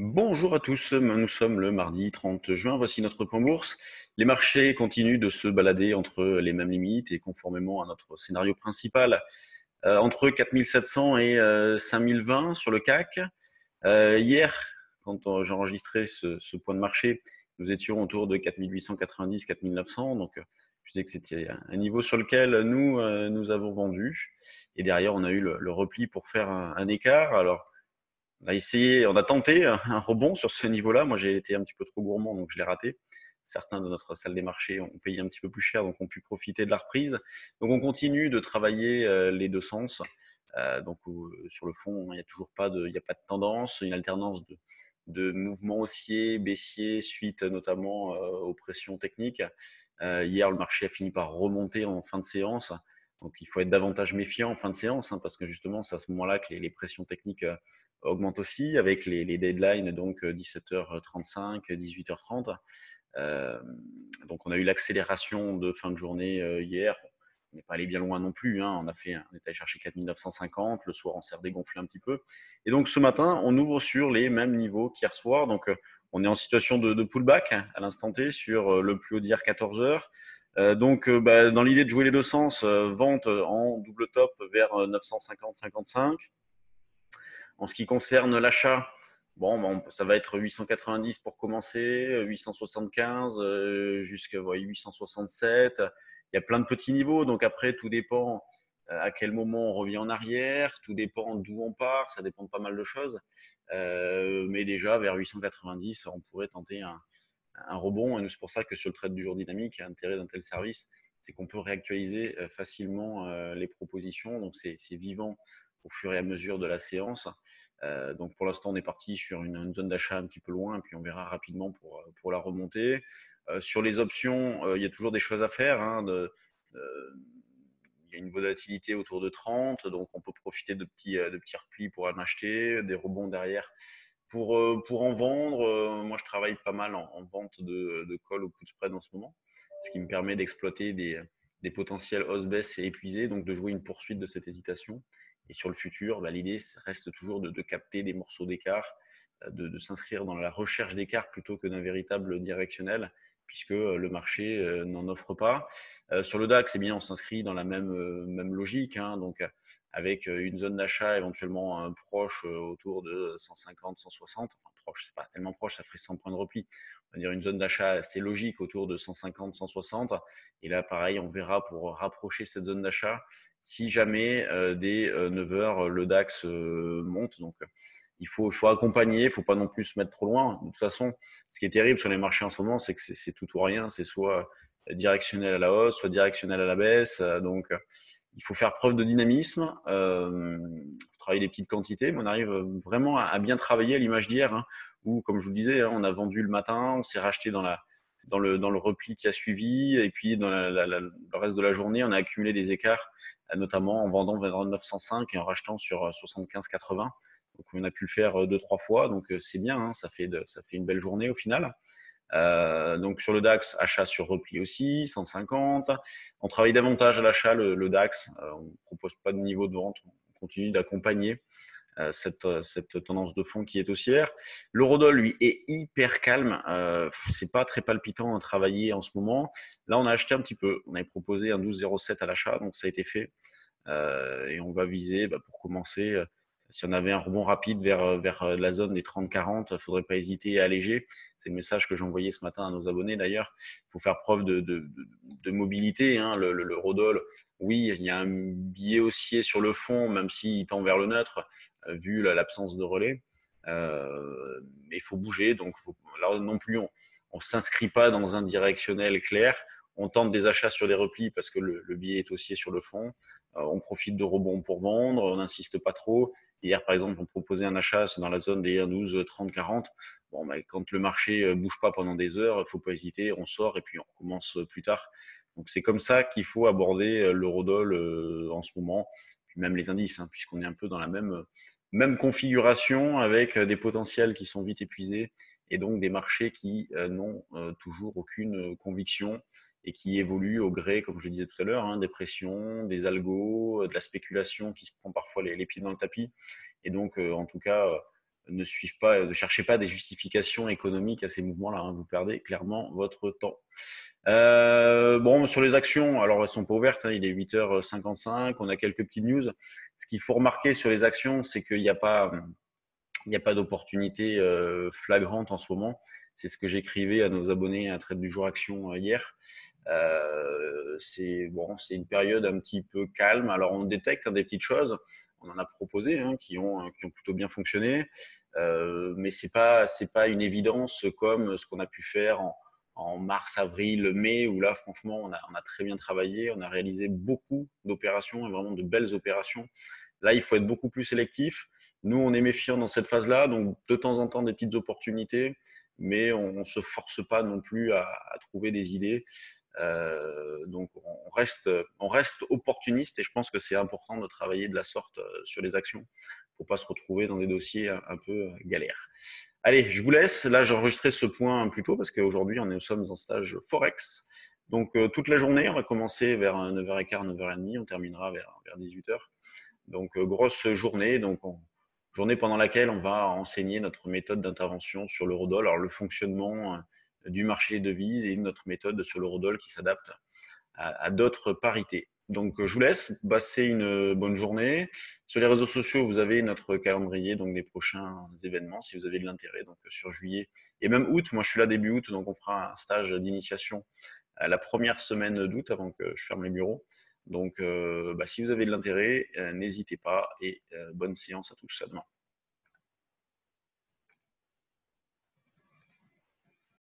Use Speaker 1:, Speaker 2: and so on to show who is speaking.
Speaker 1: Bonjour à tous, nous sommes le mardi 30 juin, voici notre point bourse. Les marchés continuent de se balader entre les mêmes limites et conformément à notre scénario principal, entre 4700 et 5020 sur le CAC. Hier, quand j'enregistrais ce point de marché, nous étions autour de 4890, 4900, donc je disais que c'était un niveau sur lequel nous avons vendu. Et derrière, on a eu le repli pour faire un écart. Alors, on a tenté un rebond sur ce niveau-là. Moi, j'ai été un petit peu trop gourmand, donc je l'ai raté. Certains de notre salle des marchés ont payé un petit peu plus cher, donc ont pu profiter de la reprise. Donc, on continue de travailler les deux sens. Sur le fond, il n'y a toujours pas il n'y a pas de tendance, une alternance de mouvements haussiers, baissiers, suite notamment aux pressions techniques. Hier, le marché a fini par remonter en fin de séance. Donc, il faut être davantage méfiant en fin de séance, parce que justement, c'est à ce moment-là que les pressions techniques augmentent aussi, avec les deadlines, donc 17h35, 18h30. Donc, on a eu l'accélération de fin de journée hier. On n'est pas allé bien loin non plus. On est allé chercher 4950. Le soir, on s'est dégonflé un petit peu. Et donc, ce matin, on ouvre sur les mêmes niveaux qu'hier soir. Donc, on est en situation de pullback à l'instant T sur le plus haut d'hier 14h. Dans l'idée de jouer les deux sens, vente en double top vers 950-55. En ce qui concerne l'achat, ça va être 890 pour commencer, 875 jusqu'à 867. Il y a plein de petits niveaux, donc après, tout dépend à quel moment on revient en arrière, tout dépend d'où on part, ça dépend de pas mal de choses. Mais déjà, vers 890, on pourrait tenter un rebond. Et c'est pour ça que sur le trade du jour dynamique, l'intérêt d'un tel service, c'est qu'on peut réactualiser facilement les propositions. Donc, c'est vivant au fur et à mesure de la séance. Donc, pour l'instant, on est parti sur une zone d'achat un petit peu loin, et puis on verra rapidement pour la remontée. Sur les options, il y a toujours des choses à faire. Il y a une volatilité autour de 30, donc on peut profiter de petits replis pour en acheter, des rebonds derrière pour en vendre. Moi, je travaille pas mal en vente de call au put spread en ce moment, ce qui me permet d'exploiter des potentiels hausse-baisse et épuisés, donc de jouer une poursuite de cette hésitation. Et sur le futur, l'idée reste toujours de capter des morceaux d'écart, de s'inscrire dans la recherche d'écart plutôt que d'un véritable directionnel, puisque le marché n'en offre pas. Sur le DAX, on s'inscrit dans la même logique, donc avec une zone d'achat éventuellement proche autour de 150, 160. Enfin, proche, c'est pas tellement proche, ça ferait 100 points de repli. On va dire une zone d'achat assez logique autour de 150, 160. Et là, pareil, on verra pour rapprocher cette zone d'achat si jamais dès 9 heures, le DAX monte. Donc, il faut accompagner, il ne faut pas non plus se mettre trop loin. De toute façon, ce qui est terrible sur les marchés en ce moment, c'est que c'est tout ou rien. C'est soit directionnel à la hausse, soit directionnel à la baisse. Donc, il faut faire preuve de dynamisme, travailler des petites quantités, mais on arrive vraiment à bien travailler à l'image d'hier, où, comme je vous le disais, on a vendu le matin, on s'est racheté dans le repli qui a suivi, et puis dans le reste de la journée, on a accumulé des écarts, notamment en vendant vers 905 et en rachetant sur 75,80. Donc on a pu le faire deux, trois fois, donc c'est bien, ça fait une belle journée au final. Donc sur le DAX, achat sur repli aussi, 150. On travaille davantage à l'achat, le DAX. On ne propose pas de niveau de vente. On continue d'accompagner cette tendance de fond qui est haussière. L'eurodoll, lui, est hyper calme. C'est pas très palpitant à travailler en ce moment. Là, on a acheté un petit peu. On avait proposé un 12,07 à l'achat, donc ça a été fait. Et on va viser, pour commencer, si on avait un rebond rapide vers la zone des 30-40, il ne faudrait pas hésiter à alléger. C'est le message que j'ai envoyé ce matin à nos abonnés d'ailleurs. Il faut faire preuve de mobilité. Le Rodol, oui, il y a un biais haussier sur le fond, même s'il tend vers le neutre, vu l'absence de relais. Mais il faut bouger. Donc là non plus, on ne s'inscrit pas dans un directionnel clair. On tente des achats sur les replis parce que le biais est haussier sur le fond. On profite de rebonds pour vendre, on n'insiste pas trop. Hier, par exemple, on proposait un achat dans la zone des 1,12, 30, 40. Quand le marché bouge pas pendant des heures, il ne faut pas hésiter, on sort et puis on recommence plus tard. Donc c'est comme ça qu'il faut aborder l'eurodoll en ce moment, puis même les indices, puisqu'on est un peu dans la même configuration avec des potentiels qui sont vite épuisés et donc des marchés qui n'ont toujours aucune conviction et qui évoluent au gré, comme je le disais tout à l'heure, des pressions, des algos, de la spéculation qui se prend parfois les pieds dans le tapis. Et donc, en tout cas, ne suivent pas, ne cherchez pas des justifications économiques à ces mouvements-là, hein. Vous perdez clairement votre temps. Bon, sur les actions, alors elles sont pas ouvertes, hein, il est 8h55, on a quelques petites news. Ce qu'il faut remarquer sur les actions, c'est qu'il n'y a pas, d'opportunité flagrante en ce moment. C'est ce que j'écrivais à nos abonnés à Trade du Jour Action hier. C'est bon, c'est une période un petit peu calme. Alors on détecte des petites choses, on en a proposé qui ont plutôt bien fonctionné, mais c'est pas une évidence comme ce qu'on a pu faire en mars, avril, mai, où là franchement on a très bien travaillé, on a réalisé beaucoup d'opérations et vraiment de belles opérations. Là il faut être beaucoup plus sélectif. Nous on est méfiants dans cette phase-là, donc de temps en temps des petites opportunités, mais on ne se force pas non plus à trouver des idées. Donc on reste opportuniste et je pense que c'est important de travailler de la sorte sur les actions pour pas se retrouver dans des dossiers un peu galères. Allez, je vous laisse. Là, j'ai enregistré ce point plus tôt parce qu'aujourd'hui, nous sommes en stage Forex. Donc, toute la journée, on va commencer vers 9h15, 9h30, on terminera vers 18h. Donc, grosse journée. Donc, journée pendant laquelle on va enseigner notre méthode d'intervention sur l'eurodoll, alors le fonctionnement du marché des devises et notre méthode sur l'eurodoll qui s'adapte à d'autres parités. Donc, je vous laisse, passez une bonne journée. Sur les réseaux sociaux, vous avez notre calendrier donc des prochains événements si vous avez de l'intérêt. Donc, sur juillet et même août, moi je suis là début août, donc on fera un stage d'initiation la première semaine d'août avant que je ferme les bureaux. Donc, si vous avez de l'intérêt, n'hésitez pas et bonne séance à tous. À demain.